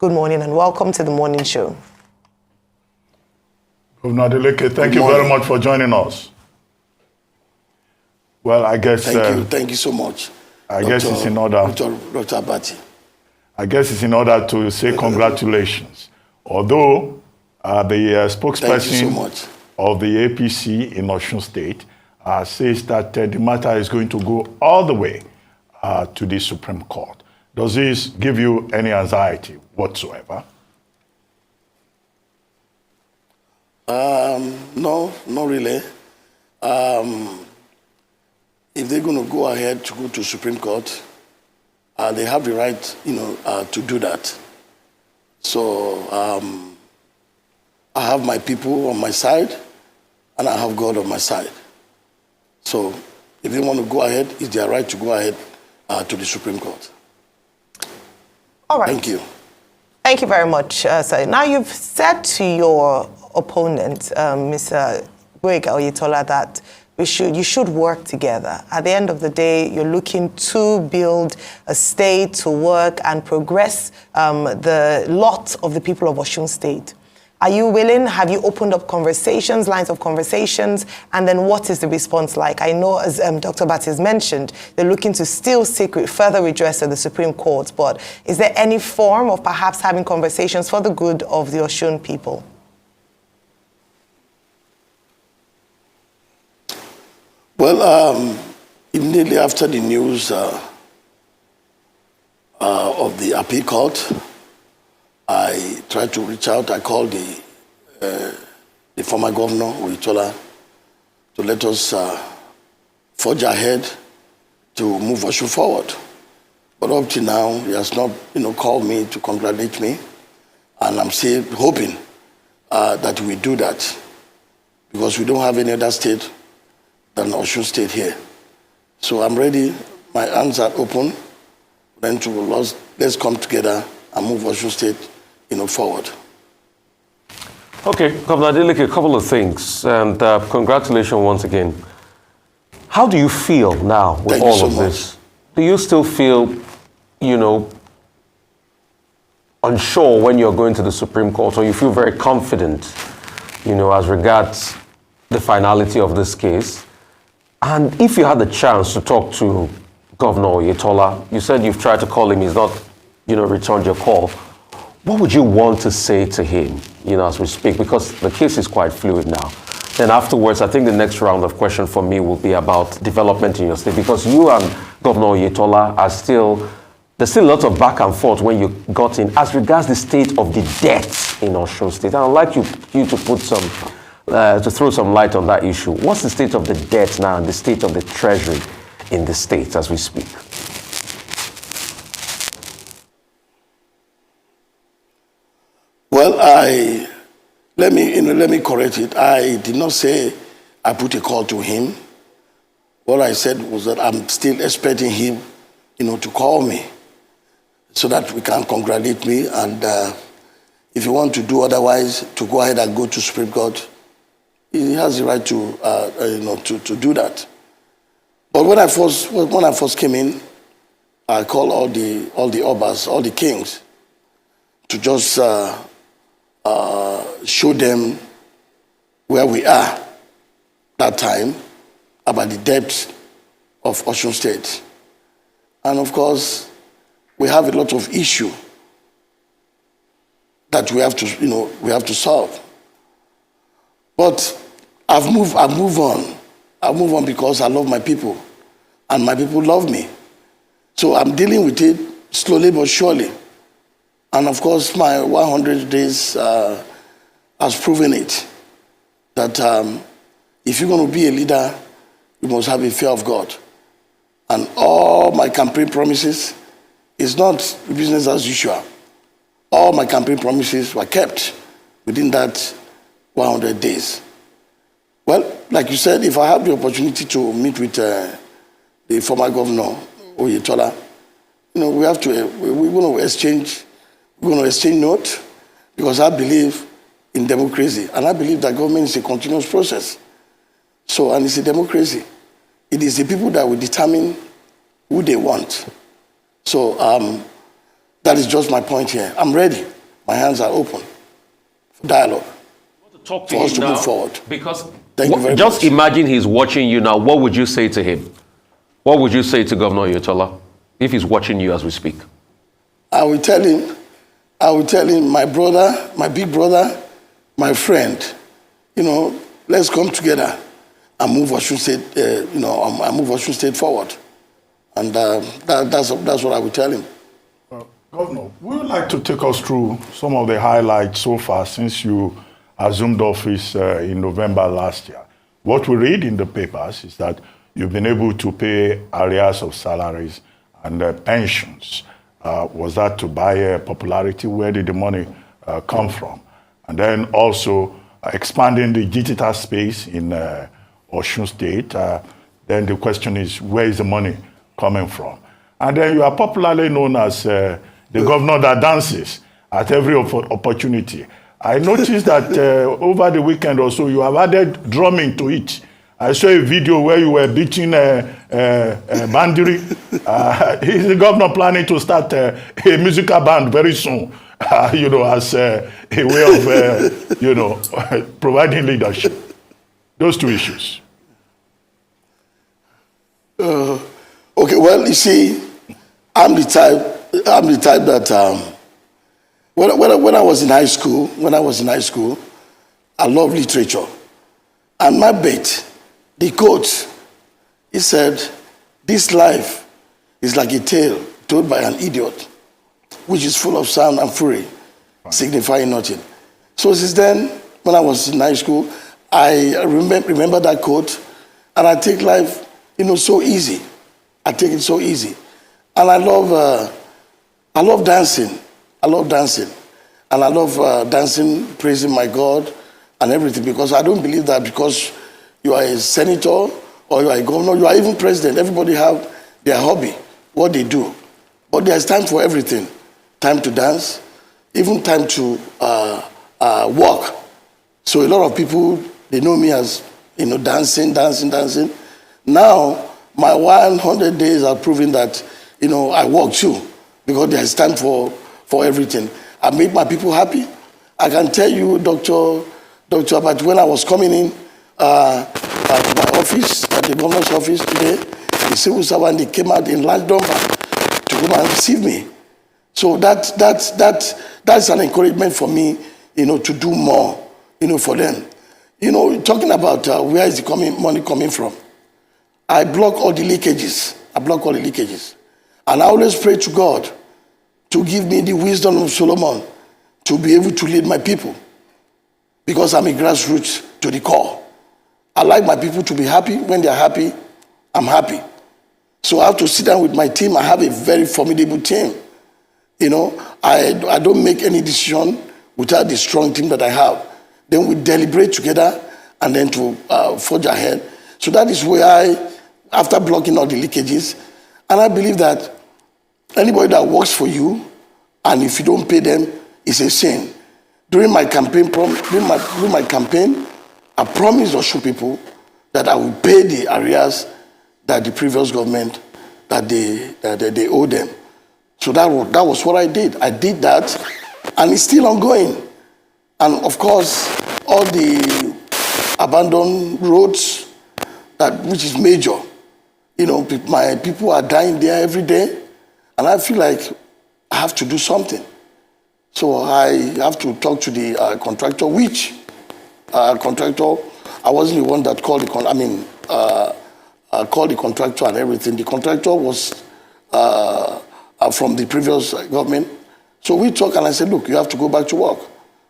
Good morning and welcome to the morning show. Governor Adeleke, thank you very much for joining us. Well, I guess... Thank you so much. Guess it's in order... Dr. Abati. I guess it's in order to say congratulations. Although the spokesperson of the APC in Osun State says that the matter is going to go all the way to the Supreme Court. Does this give you any anxiety whatsoever? No, not really. If they're going to go ahead to go to Supreme Court, they have the right, to do that. So I have my people on my side, and I have God on my side. So if they want to go ahead, it's their right to go ahead to the Supreme Court. All right. Thank you. Thank you very much, sir. Now, you've said to your opponent, Mr. Oyetola, that you should work together. At the end of the day, you're looking to build a state to work and progress the lot of the people of Osun State. Are you willing? Have you opened up conversations, lines of conversations? And then what is the response like? I know, as Dr. Abati has mentioned, they're looking to still seek further redress at the Supreme Court. But is there any form of perhaps having conversations for the good of the Osun people? Well, immediately after the news of the appeal court, I tried to reach out. I called the former governor, Oyetola, to let us forge ahead to move Osun forward. But up to now, he has not, called me to congratulate me, and I'm still hoping that we do that, because we don't have any other state than Osun State here. So I'm ready. My hands are open. Then let's come together and move Osun State, forward. Okay, Governor Adeleke, a couple of things, and congratulations once again. How do you feel now with all of this? Do you still feel, unsure when you're going to the Supreme Court, or you feel very confident, as regards the finality of this case? And if you had the chance to talk to Governor Oyetola, you said you've tried to call him, he's not, returned your call. What would you want to say to him, as we speak? Because the case is quite fluid now. Then afterwards, I think the next round of question for me will be about development in your state, because you and Governor Oyetola are there's still a lot of back and forth when you got in as regards the state of the debt in Osun State. And I'd like you to put to throw some light on that issue. What's the state of the debt now and the state of the treasury in the state as we speak? Well, let me correct it. I did not say I put a call to him. What I said was that I'm still expecting him, to call me so that we can congratulate me. And if you want to do otherwise, to go ahead and go to Supreme Court, he has the right to do that. But when I first came in, I called all the Obas, all the kings, to just show them where we are that time about the depth of Osun State. And of course, we have a lot of issue that we have to solve. But I've moved on. I've moved on because I love my people, and my people love me. So I'm dealing with it slowly but surely. And of course, my 100 days has proven it, that if you're going to be a leader, you must have a fear of God. And all my campaign promises is not business as usual. All my campaign promises were kept within that 100 days. Well, like you said, if I have the opportunity to meet with the former governor, Oyetola, we're going to exchange notes, because I believe in democracy, and I believe that government is a continuous process. So, and it's a democracy. It is the people that will determine who they want. So, That is just my point here. I'm ready. My hands are open for dialogue. Talk to for us him to now, move forward. Because Thank you very just much. imagine he's watching you now. What would you say to him? What would you say to Governor Oyetola if he's watching you as we speak? I will tell him, my brother, my big brother, my friend, let's come together and move Osun State, and move Osun State forward. And that's what I will tell him. Governor, would you like to take us through some of the highlights so far since you assumed office in November last year? What we read in the papers is that you've been able to pay arrears of salaries and pensions. Was that to buy popularity? Where did the money come from? And then also expanding the digital space in Osun State. Then the question is, where is the money coming from? And then you are popularly known as the governor that dances at every opportunity. I noticed that over the weekend or so, you have added drumming to it. I saw a video where you were beating bandiri. Is the governor planning to start a musical band very soon? As a way of, providing leadership. Those two issues. Okay, well, you see, I'm the type that when I was in high school, I loved literature. And my bet, the quote, he said, "This life is like a tale told by an idiot, which is full of sound and fury, signifying nothing." So since then, when I was in high school, I remember that quote, and I take life, so easy. I take it so easy. And I love dancing. I love dancing. And I love dancing, praising my God and everything, because I don't believe that because you are a senator or you are a governor, you are even president, everybody have their hobby, what they do. But there's time for everything. Time to dance, even time to walk. So a lot of people, they know me as, dancing. Now, my 100 days are proving that, I walk too, because there's time for everything. I make my people happy. I can tell you, Dr. But when I was coming in at my office, at the governor's office today, the civil servant, they came out in large number to come and receive me. So that's an encouragement for me, to do more, for them. Talking about where is the money coming from, I block all the leakages. And I always pray to God to give me the wisdom of Solomon to be able to lead my people. Because I'm a grassroots to the core. I like my people to be happy. When they're happy, I'm happy. So I have to sit down with my team. I have a very formidable team. I don't make any decision without the strong team that I have. Then we deliberate together and then to forge ahead. So that is where after blocking all the leakages, and I believe that anybody that works for you, and if you don't pay them, it's a sin. During my campaign, I promised Osun people that I will pay the arrears that the previous government that they owe them. So that was what I did. I did that, and it's still ongoing. And of course, all the abandoned roads, which is major. My people are dying there every day, and I feel like I have to do something. So I have to talk to the contractor, which contractor, I wasn't the one that called called the contractor and everything. The contractor was from the previous government. So we talked, and I said, look, you have to go back to work.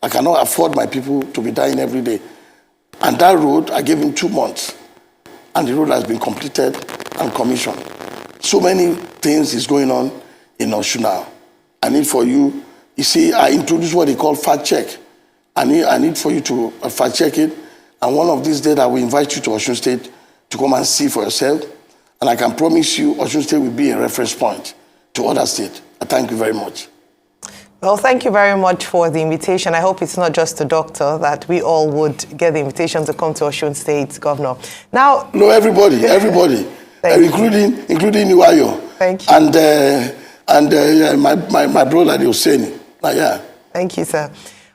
I cannot afford my people to be dying every day. And that road, I gave him 2 months. And the road has been completed and commissioned. So many things is going on in Osun now. I need for you, see, I introduced what they call fact check. I need for you to fact check it. And one of these days, I will invite you to Osun State to come and see for yourself. And I can promise you, Osun State will be a reference point to other states. I thank you very much. Well, thank you very much for the invitation. I hope it's not just a doctor, that we all would get the invitation to come to Osun State, Governor. Now, no, everybody, including you, Ayo. Thank you. And yeah, my brother, they were saying it. Yeah. Thank you, sir.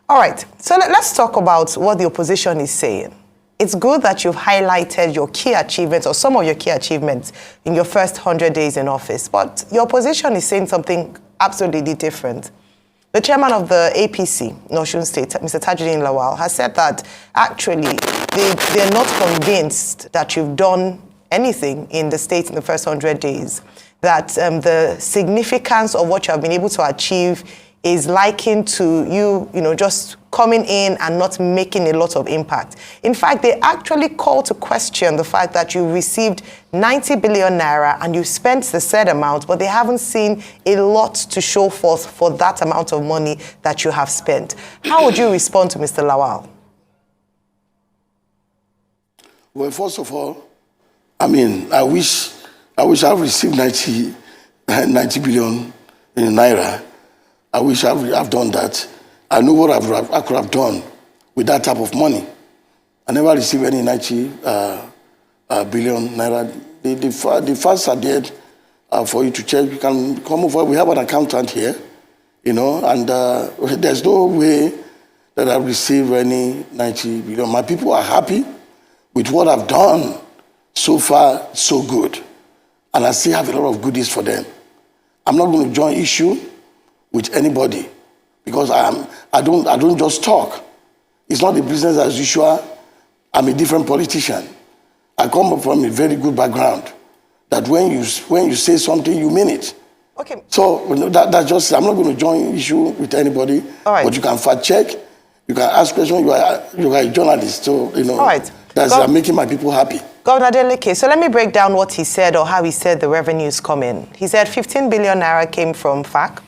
All right, so let's talk about what the opposition is saying. It's good that you've highlighted your key achievements or some of your key achievements in your first 100 days in office, but your opposition is saying something absolutely different. The chairman of the APC in Osun State, Mr. Tajuddin Lawal, has said that actually they're not convinced that you've done anything in the state in the first 100 days, that the significance of what you have been able to achieve is likened to you just coming in and not making a lot of impact. In fact, they actually call to question the fact that you received 90 billion naira and you spent the said amount, but they haven't seen a lot to show forth for that amount of money that you have spent. How would you respond to Mr. Lawal? Well, first of all, I mean, I wish I received 90 billion in naira. I wish I've done that. I know what I could have done with that type of money. I never received any 90 billion naira. The facts are there for you to check. You can come over. We have an accountant here, and there's no way that I've received any 90 billion. My people are happy with what I've done. So far, so good. And I still have a lot of goodies for them. I'm not going to join issue with anybody because I don't just talk. It's not a business as usual. I'm a different politician. I come from a very good background that when you say something, you mean it. Okay. So that's just, I'm not going to join issue with anybody. All right. But you can fact check, you can ask questions, you are a journalist. So, all right. That's making my people happy. Governor Adeleke, so let me break down what he said or how he said the revenues come in. He said 15 billion naira came from FAC.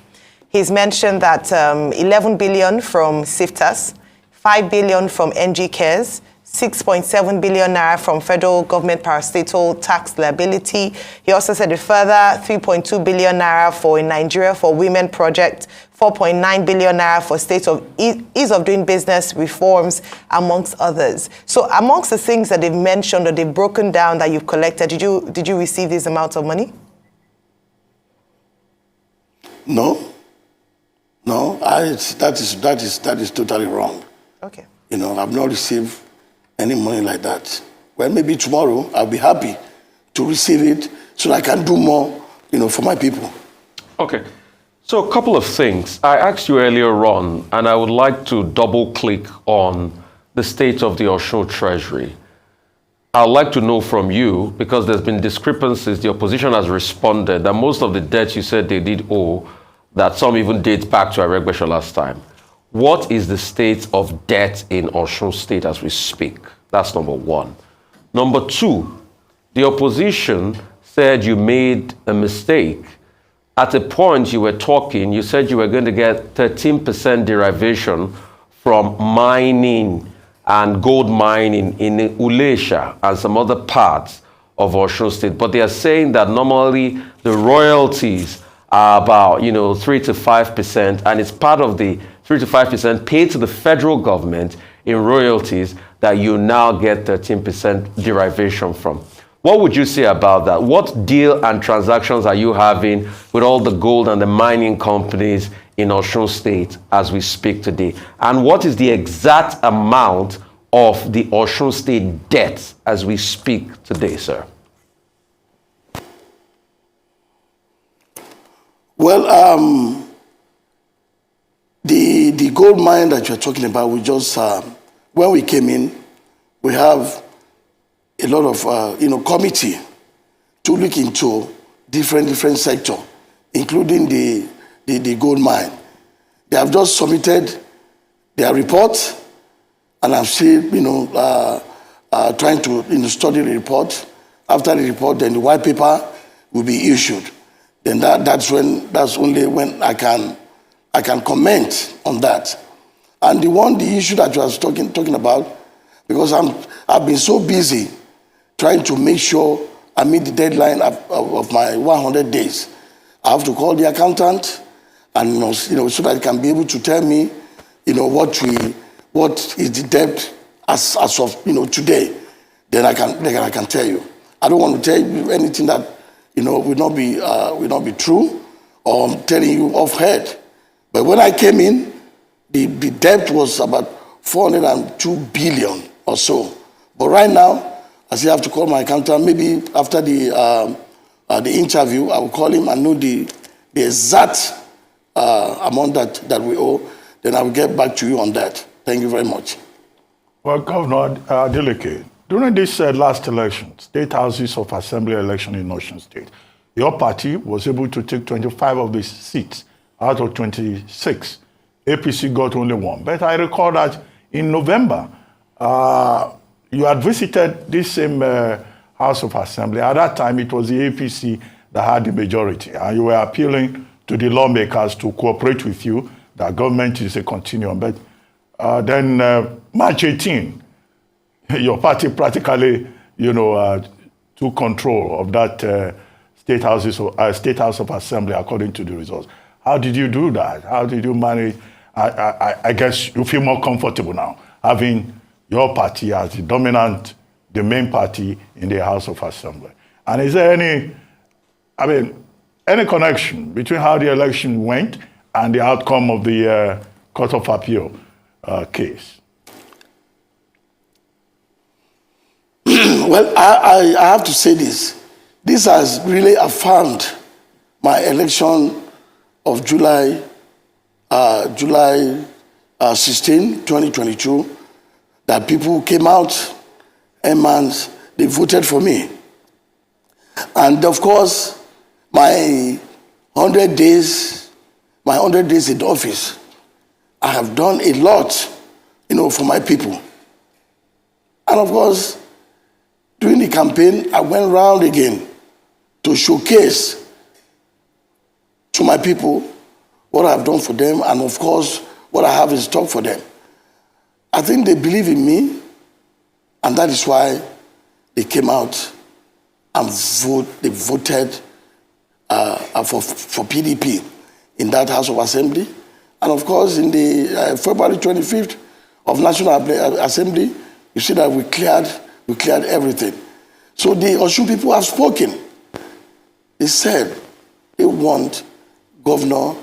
He's mentioned that 11 billion from SIFTAS, 5 billion from NG Cares, 6.7 billion naira from federal government parastatal tax liability. He also said a further 3.2 billion naira for Nigeria for Women project, 4.9 billion naira for state of ease of doing business reforms, amongst others. So amongst the things that they've mentioned or they've broken down that you've collected, did you receive these amounts of money? No, that is totally wrong. Okay. I've not received any money like that. Well, maybe tomorrow I'll be happy to receive it so that I can do more, for my people. Okay. So a couple of things. I asked you earlier on, and I would like to double click on the state of the Osun Treasury. I'd like to know from you, because there's been discrepancies, the opposition has responded that most of the debts you said they did owe, that some even date back to Aregbesola last time. What is the state of debt in Osun State as we speak? That's number one. Number two, the opposition said you made a mistake. At a point you were talking, you said you were going to get 13% derivation from mining and gold mining in Ulesha and some other parts of Osun State. But they are saying that normally the royalties are about 3 to 5%, and it's part of the 3 to 5% paid to the federal government in royalties that you now get 13% derivation from. What would you say about that? What deal and transactions are you having with all the gold and the mining companies in Osun State as we speak today? And what is the exact amount of the Osun State debt as we speak today, sir? Well, the gold mine that you're talking about, we just, when we came in, we have a lot of, committee to look into different sector, including the gold mine. They have just submitted their report, and I'm still, trying to, study the report. After the report, then the white paper will be issued. Then that's only when I can comment on that. And the issue that you was talking about, because I've been so busy trying to make sure I meet the deadline of my 100 days. I have to call the accountant, and so that he can be able to tell me, what is the debt as of today. Then I can tell you. I don't want to tell you anything that will not be true or I'm telling you off head. But when I came in, the debt was about 402 billion or so. But right now, I still have to call my accountant. Maybe after the interview, I will call him and know the exact amount that we owe. Then I will get back to you on that. Thank you very much. Well, Governor Adeleke, during this last election, State Houses of Assembly election in Osun State, your party was able to take 25 of the seats out of 26. APC got only 1. But I recall that in November, you had visited this same House of Assembly. At that time, it was the APC that had the majority. And you were appealing to the lawmakers to cooperate with you, that government is a continuum. But then March 18, your party practically, took control of that State House of Assembly according to the results. How did you do that? How did you manage? I guess you feel more comfortable now having your party as the main party in the House of Assembly. And is there any connection between how the election went and the outcome of the Court of Appeal case? Well, I have to say this. This has really affirmed my election of July 16, 2022, that people came out and they voted for me. And of course, my 100 days in office, I have done a lot, for my people. And of course, during the campaign, I went round again to showcase to my people what I've done for them, and of course, what I have in stock for them. I think they believe in me, and that is why they came out and voted for PDP in that House of Assembly. And of course, in the February 25th of National Assembly, you see that we cleared everything. So the Osun people have spoken. They said they want Governor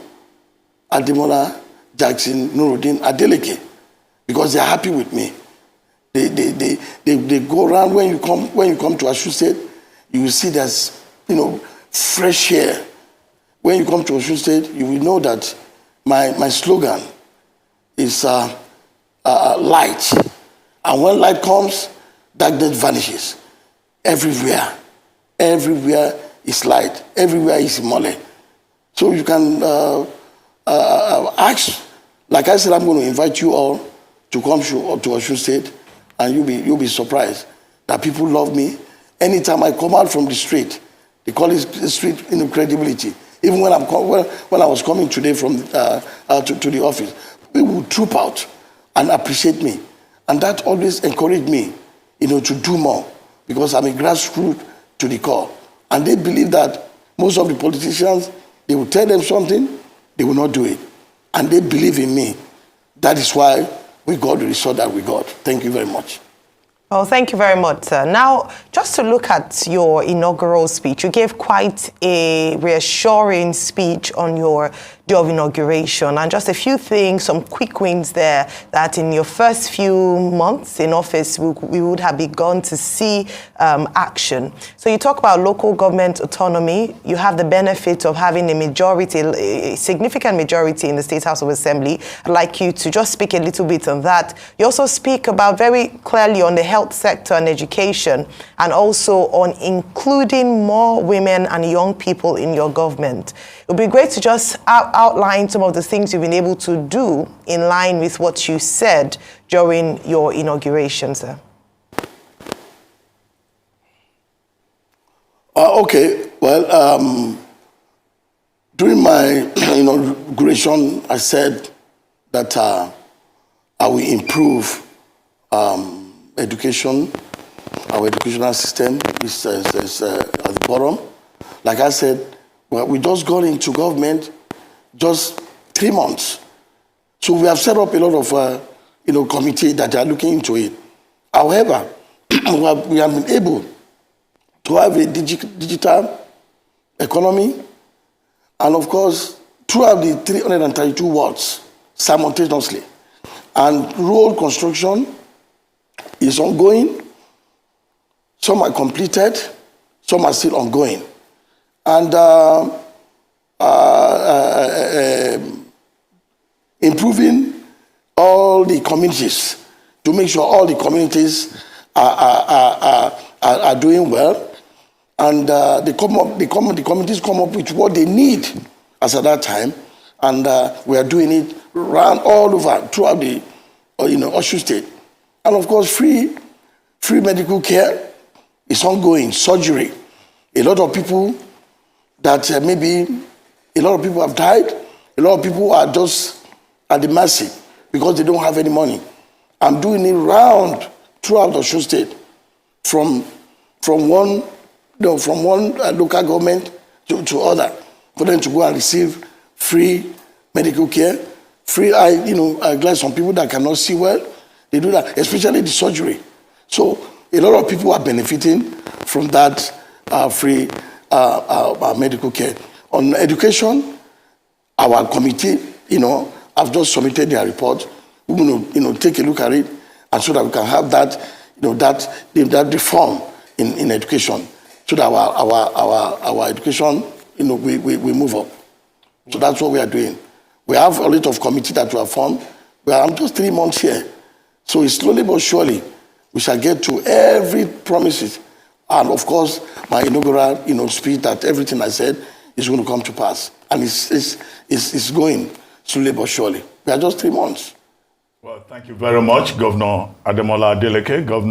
Ademola Adeleke because they're happy with me. They go around. When you come to Osun State, you will see there's fresh air. When you come to Osun State, you will know that my slogan is light. And when light comes, darkness vanishes. Everywhere is light. Everywhere is mole. So you can ask. Like I said, I'm going to invite you all to come to Osun State, and you'll be surprised that people love me. Anytime I come out from the street, they call it the street credibility. Even when I was coming today from to the office, people would troop out and appreciate me, and that always encouraged me, to do more, because I'm a grassroots to the core, and they believe that most of the politicians, they will tell them something, they will not do it, and they believe in me. That is why we got the result that we got. Thank you very much. Well, thank you very much, sir. Now, just to look at your inaugural speech, you gave quite a reassuring speech on your day of inauguration, and just a few things, some quick wins there, that in your first few months in office, we would have begun to see action. So you talk about local government autonomy. You have the benefit of having a significant majority in the State House of Assembly. I'd like you to just speak a little bit on that. You also speak about very clearly on the health sector and education, and also on including more women and young people in your government. It would be great to just outline some of the things you've been able to do in line with what you said during your inauguration, sir. Okay. Well, during my inauguration, I said that I will improve education. Our educational system is at the bottom. Like I said, well, we just got into government just 3 months. So we have set up a lot of committee that are looking into it. However, we have been able to have a digital economy, And of course, throughout the 332 wards simultaneously. And road construction is ongoing. Some are completed, some are still ongoing. And improving all the communities to make sure all the communities are doing well. And the communities come up with what they need as at that time. And we are doing it around all over throughout the Osun State. And of course, free medical care is ongoing. Surgery. A lot of people that maybe a lot of people have died. A lot of people are just at the mercy because they don't have any money. I'm doing it round throughout Osun State, from one local government to other, for them to go and receive free medical care, free eye. Like some people that cannot see well, they do that, especially the surgery. So a lot of people are benefiting from that free medical care. On education, our committee, have just submitted their report. We're going to, take a look at it, and so that we can have that, that reform in education, so that our education, we move up. So that's what we are doing. We have a lot of committee that we have formed. I'm just 3 months here. So it's slowly but surely we shall get to every promises. And of course, my inaugural, speech that everything I said is going to come to pass. And it's going slowly but surely. We are just 3 months. Well, thank you very much, Governor Ademola Adeleke, Governor